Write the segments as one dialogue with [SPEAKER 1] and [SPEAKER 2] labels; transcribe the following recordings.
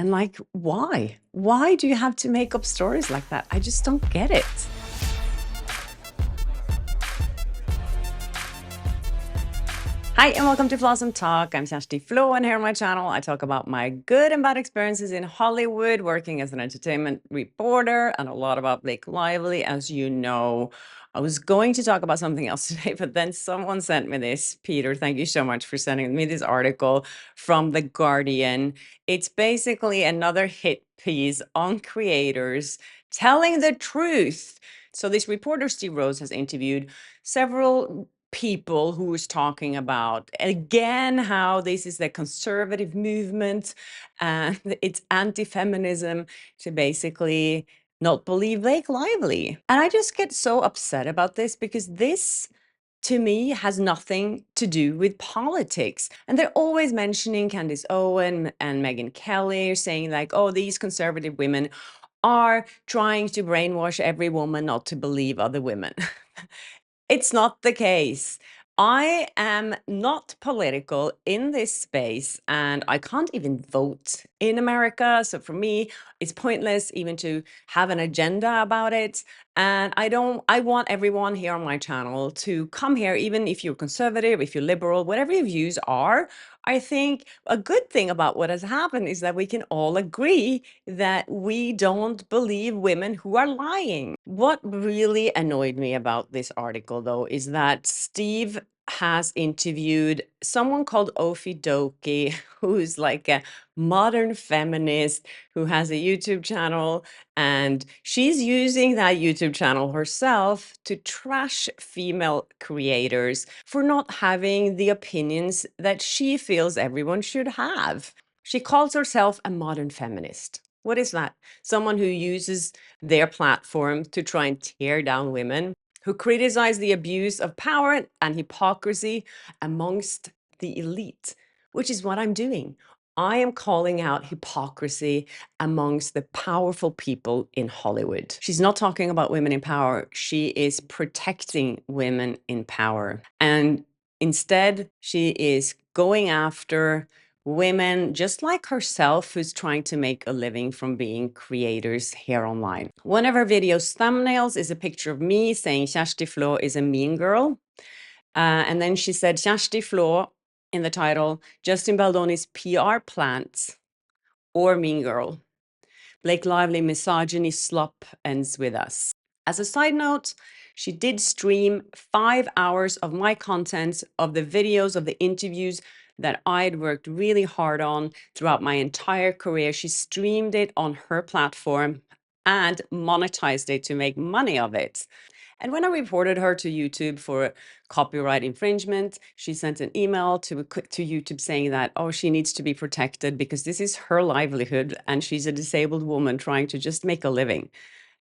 [SPEAKER 1] And like, why? Why do you have to make up stories like that? I just don't get it. Hi, and welcome to Flawsome Talk. I'm Kjersti Flaa, and here on my channel, I talk about my good and bad experiences in Hollywood, working as an entertainment reporter, and a lot about Blake Lively, as you know. I was going to talk about something else today, but then someone sent me this. Peter, thank you so much for sending me this article from The Guardian. It's basically another hit piece on creators telling the truth. So this reporter, Steve Rose, has interviewed several people who was talking about again how this is the conservative movement and it's anti-feminism to basically not believe Blake Lively. And I just get so upset about this because this to me has nothing to do with politics. And they're always mentioning Candace Owen and Megyn Kelly, saying like, oh, these conservative women are trying to brainwash every woman not to believe other women. It's not the case. I am not political in this space and I can't even vote in America. So for me, it's pointless even to have an agenda about it. And I want everyone here on my channel to come here, even if you're conservative, if you're liberal, whatever your views are. I think a good thing about what has happened is that we can all agree that we don't believe women who are lying. What really annoyed me about this article, though, is that Steve has interviewed someone called Ofi Doki, who's like a modern feminist who has a YouTube channel, and she's using that YouTube channel herself to trash female creators for not having the opinions that she feels everyone should have. She calls herself a modern feminist. What is that? Someone who uses their platform to try and tear down women, who criticize the abuse of power and hypocrisy amongst the elite, which is what I'm doing. I am calling out hypocrisy amongst the powerful people in Hollywood. She's not talking about women in power. She is protecting women in power. And instead, she is going after women just like herself who's trying to make a living from being creators here online. One of her video's thumbnails is a picture of me saying Kjersti Flaa is a mean girl. And then she said Kjersti Flaa in the title, Justin Baldoni's PR plant or mean girl. Blake Lively misogyny slop ends with us. As a side note, she did stream 5 hours of my content, of the videos, of the interviews that I'd worked really hard on throughout my entire career. She streamed it on her platform and monetized it to make money of it. And when I reported her to YouTube for copyright infringement, she sent an email to YouTube saying that, oh, she needs to be protected because this is her livelihood and she's a disabled woman trying to just make a living.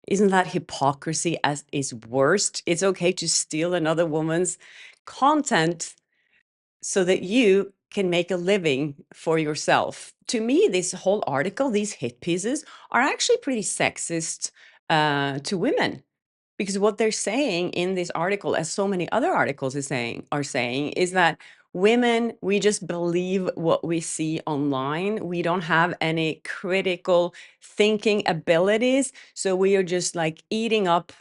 [SPEAKER 1] Isn't that hypocrisy at its worst? It's okay to steal another woman's content so that you can make a living for yourself. To me, this whole article, these hit pieces, are actually pretty sexist to women. Because what they're saying in this article, as so many other articles are saying, is that women, we just believe what we see online. We don't have any critical thinking abilities. So we are just like eating up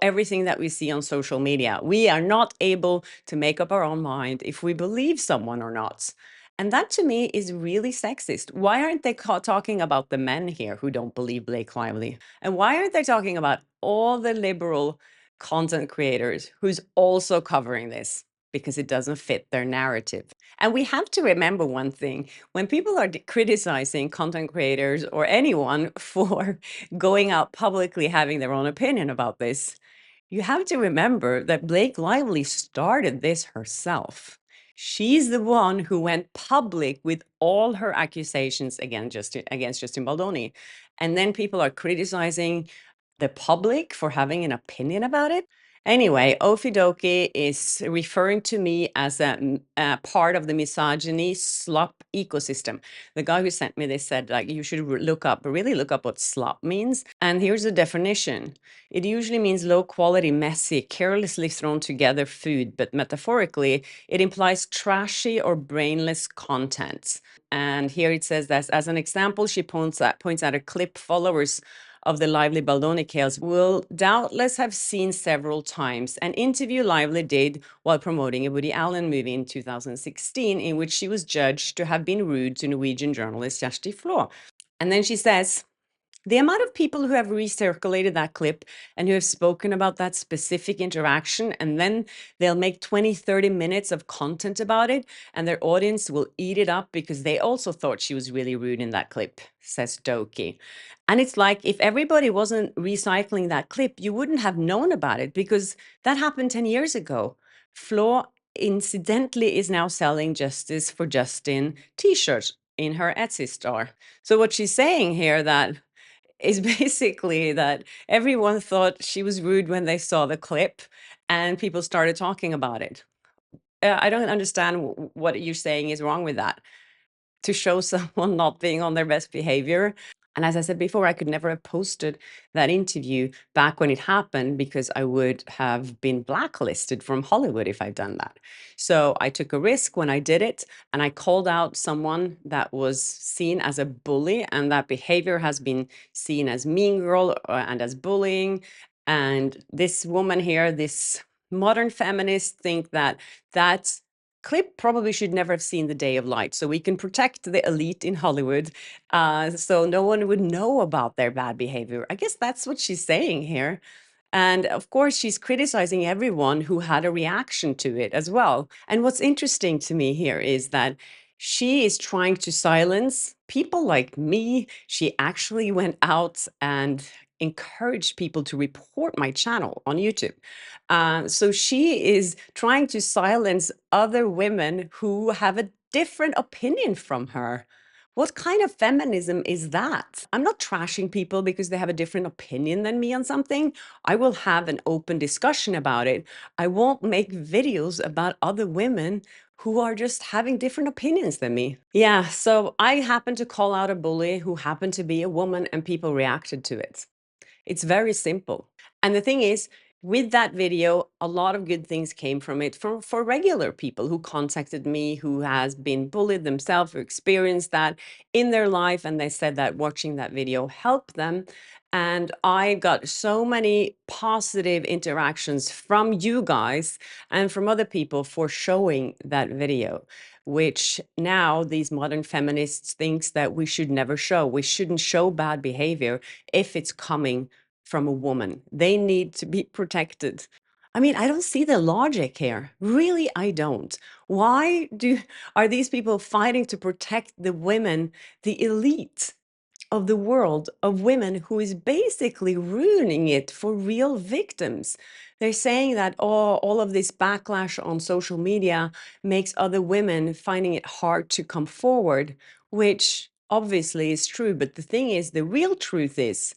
[SPEAKER 1] everything that we see on social media. We are not able to make up our own mind if we believe someone or not. And that to me is really sexist. Why aren't they talking about the men here who don't believe Blake Lively? And why aren't they talking about all the liberal content creators who's also covering this? Because it doesn't fit their narrative. And we have to remember one thing. When people are criticizing content creators or anyone for going out publicly having their own opinion about this, you have to remember that Blake Lively started this herself. She's the one who went public with all her accusations against Justin Baldoni. And then people are criticizing the public for having an opinion about it. Anyway, Ofidoki is referring to me as a part of the misogyny slop ecosystem. The guy who sent me this said, like, you should really look up what slop means. And here's the definition. It usually means low quality, messy, carelessly thrown together food, but metaphorically, it implies trashy or brainless content. And here it says that as an example, she points out a clip followers of the Lively Baldoni Kales will doubtless have seen several times, an interview Lively did while promoting a Woody Allen movie in 2016, in which she was judged to have been rude to Norwegian journalist Kjersti Flaa. And then she says, the amount of people who have recirculated that clip and who have spoken about that specific interaction, and then they'll make 20, 30 minutes of content about it, and their audience will eat it up because they also thought she was really rude in that clip, says Doki. And it's like, if everybody wasn't recycling that clip, you wouldn't have known about it because that happened 10 years ago. Flaw incidentally is now selling Justice for Justin t-shirts in her Etsy store. So what she's saying here that is basically that everyone thought she was rude when they saw the clip and people started talking about it. I don't understand what you're saying is wrong with that. To show someone not being on their best behavior. And as I said before, I could never have posted that interview back when it happened because I would have been blacklisted from Hollywood if I'd done that. So I took a risk when I did it, and I called out someone that was seen as a bully, and that behavior has been seen as mean girl and as bullying. And this woman here, this modern feminist, think that that's clip probably should never have seen the day of light, so we can protect the elite in Hollywood, so no one would know about their bad behavior. I guess that's what she's saying here. And of course, she's criticizing everyone who had a reaction to it as well. And what's interesting to me here is that she is trying to silence people like me. She actually went out and encouraged people to report my channel on YouTube. So she is trying to silence other women who have a different opinion from her. What kind of feminism is that? I'm not trashing people because they have a different opinion than me on something. I will have an open discussion about it. I won't make videos about other women who are just having different opinions than me. Yeah, so I happened to call out a bully who happened to be a woman and people reacted to it. It's very simple. And the thing is, with that video, a lot of good things came from it for regular people who contacted me, who has been bullied themselves, who experienced that in their life. And they said that watching that video helped them. And I got so many positive interactions from you guys and from other people for showing that video, which now these modern feminists thinks that we should never show. We shouldn't show bad behavior if it's coming from a woman. They need to be protected. I mean, I don't see the logic here. Really, I don't. Why are these people fighting to protect the women, the elite of the world of women who is basically ruining it for real victims? They're saying that, oh, all of this backlash on social media makes other women finding it hard to come forward, which obviously is true. But the thing is, the real truth is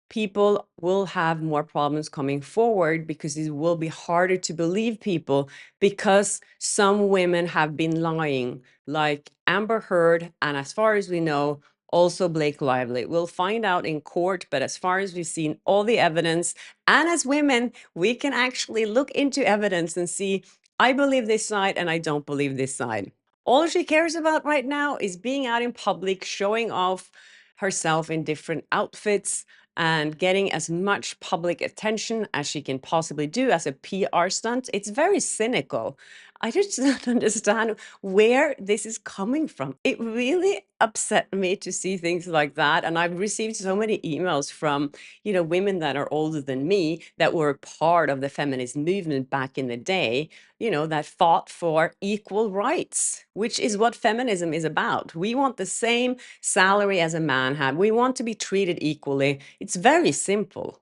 [SPEAKER 1] people will have more problems coming forward because it will be harder to believe people because some women have been lying, like Amber Heard, and as far as we know, also Blake Lively. We'll find out in court, but as far as we've seen all the evidence, and as women, we can actually look into evidence and see, I believe this side and I don't believe this side. All she cares about right now is being out in public, showing off herself in different outfits, and getting as much public attention as she can possibly do as a PR stunt. It's very cynical. I just don't understand where this is coming from. It really upset me to see things like that. And I've received so many emails from, women that are older than me that were part of the feminist movement back in the day, that fought for equal rights, which is what feminism is about. We want the same salary as a man had. We want to be treated equally. It's very simple.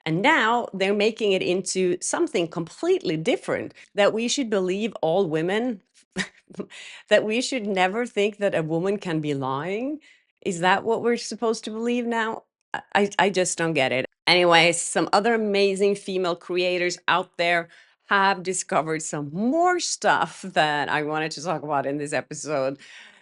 [SPEAKER 1] And now they're making it into something completely different, that we should believe all women, that we should never think that a woman can be lying. Is that what we're supposed to believe now? I just don't get it. Anyways, some other amazing female creators out there have discovered some more stuff that I wanted to talk about in this episode.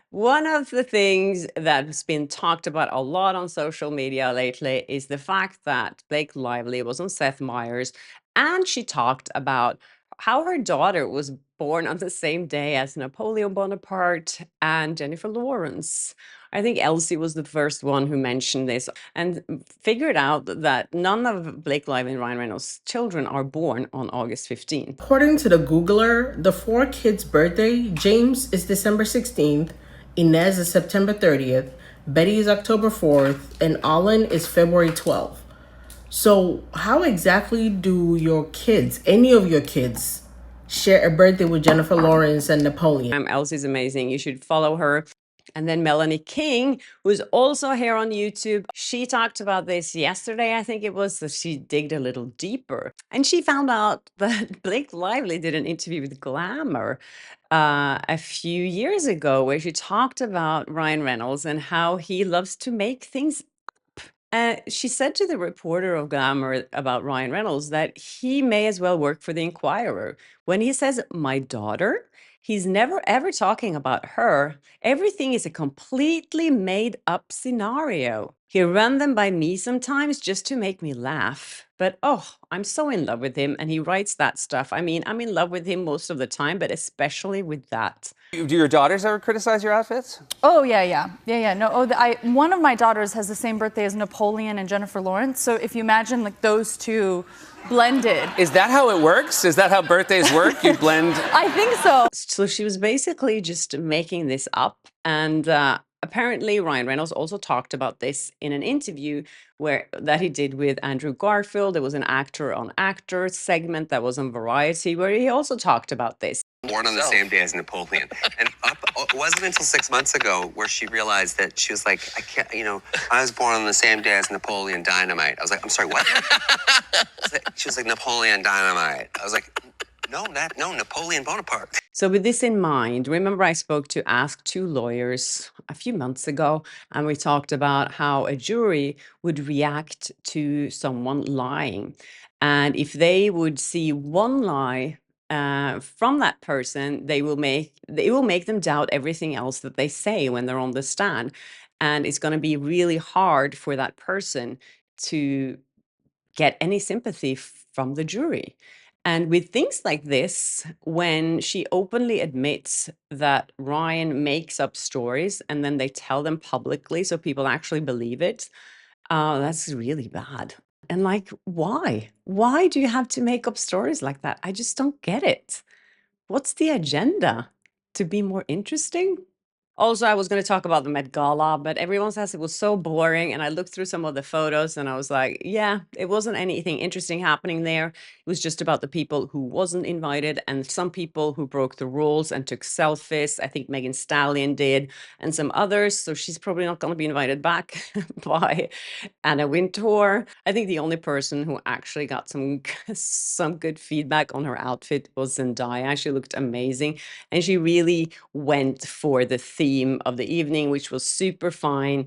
[SPEAKER 1] One of the things that's been talked about a lot on social media lately is the fact that Blake Lively was on Seth Meyers, and she talked about how her daughter was born on the same day as Napoleon Bonaparte and Jennifer Lawrence. I think Elsie was the first one who mentioned this and figured out that none of Blake Lively and Ryan Reynolds' children are born on August 15th.
[SPEAKER 2] According to the Googler, the four kids' birthday, James is December 16th, Inez is September 30th, Betty is October 4th, and Alan is February 12th. So how exactly do your kids, any of your kids, share a birthday with Jennifer Lawrence and Napoleon?
[SPEAKER 1] Elsie's amazing. You should follow her. And then Melanie King, who's also here on YouTube, she talked about this yesterday, I think it was, so she digged a little deeper. And she found out that Blake Lively did an interview with Glamour a few years ago where she talked about Ryan Reynolds and how he loves to make things. She said to the reporter of Glamour about Ryan Reynolds that he may as well work for the Inquirer. When he says, my daughter, he's never ever talking about her. Everything is a completely made up scenario. He ran them by me sometimes just to make me laugh. But oh, I'm so in love with him and he writes that stuff. I mean, I'm in love with him most of the time, but especially with that.
[SPEAKER 3] Do your daughters ever criticize your outfits?
[SPEAKER 4] Oh, yeah. No, one of my daughters has the same birthday as Napoleon and Jennifer Lawrence. So if you imagine like those two blended.
[SPEAKER 3] Is that how it works? Is that how birthdays work? You blend?
[SPEAKER 4] I think so.
[SPEAKER 1] So she was basically just making this up. And apparently Ryan Reynolds also talked about this in an interview that he did with Andrew Garfield. There was an actor on actor segment that was on Variety where he also talked about this.
[SPEAKER 5] Born on the same day as Napoleon. And it wasn't until 6 months ago where she realized that she was like, I can't, I was born on the same day as Napoleon Dynamite. I was like, I'm sorry, what? She was like, Napoleon Dynamite. I was like, no, Napoleon Bonaparte.
[SPEAKER 1] So with this in mind, remember I spoke to Ask Two Lawyers a few months ago, and we talked about how a jury would react to someone lying. And if they would see one lie from that person, it will make them doubt everything else that they say when they're on the stand. And it's going to be really hard for that person to get any sympathy from the jury. And with things like this, when she openly admits that Ryan makes up stories and then they tell them publicly so people actually believe it, that's really bad. And like, why? Why do you have to make up stories like that? I just don't get it. What's the agenda? To be more interesting? Also, I was going to talk about the Met Gala, but everyone says it was so boring. And I looked through some of the photos and I was like, yeah, it wasn't anything interesting happening there. It was just about the people who wasn't invited and some people who broke the rules and took selfies. I think Megan Stallion did and some others. So she's probably not going to be invited back by Anna Wintour. I think the only person who actually got some good feedback on her outfit was Zendaya. She looked amazing. And she really went for the theme of the evening, which was super fine,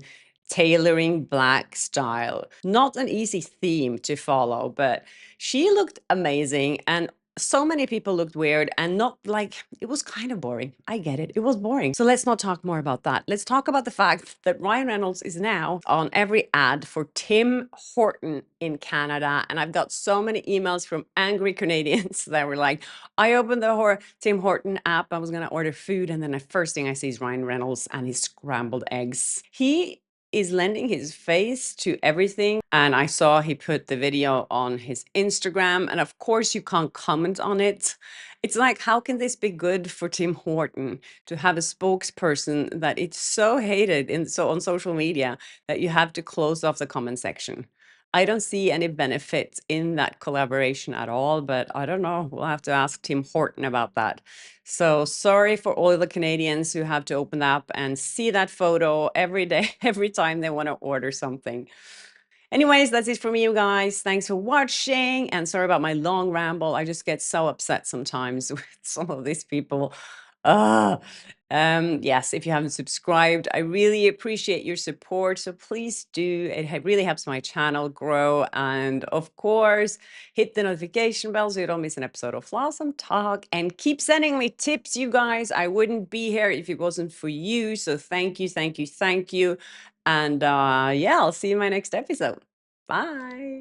[SPEAKER 1] tailoring black style. Not an easy theme to follow, but she looked amazing. And so many people looked weird and not like, it was kind of boring. I get it. It was boring. So let's not talk more about that. Let's talk about the fact that Ryan Reynolds is now on every ad for Tim Horton in Canada. And I've got so many emails from angry Canadians that were like, I opened the Tim Horton app. I was going to order food. And then the first thing I see is Ryan Reynolds and his scrambled eggs. He is lending his face to everything. And I saw he put the video on his Instagram. And of course, you can't comment on it. It's like, how can this be good for Tim Horton to have a spokesperson that it's so hated on social media that you have to close off the comment section? I don't see any benefit in that collaboration at all, but I don't know. We'll have to ask Tim Horton about that. So sorry for all the Canadians who have to open the app and see that photo every day, every time they want to order something. Anyways, that's it from you guys. Thanks for watching. And sorry about my long ramble. I just get so upset sometimes with some of these people. Yes, if you haven't subscribed, I really appreciate your support. So please do. It really helps my channel grow. And of course, hit the notification bell so you don't miss an episode of Flawsome Talk. And keep sending me tips, you guys. I wouldn't be here if it wasn't for you. So thank you, thank you, thank you. And yeah, I'll see you in my next episode. Bye.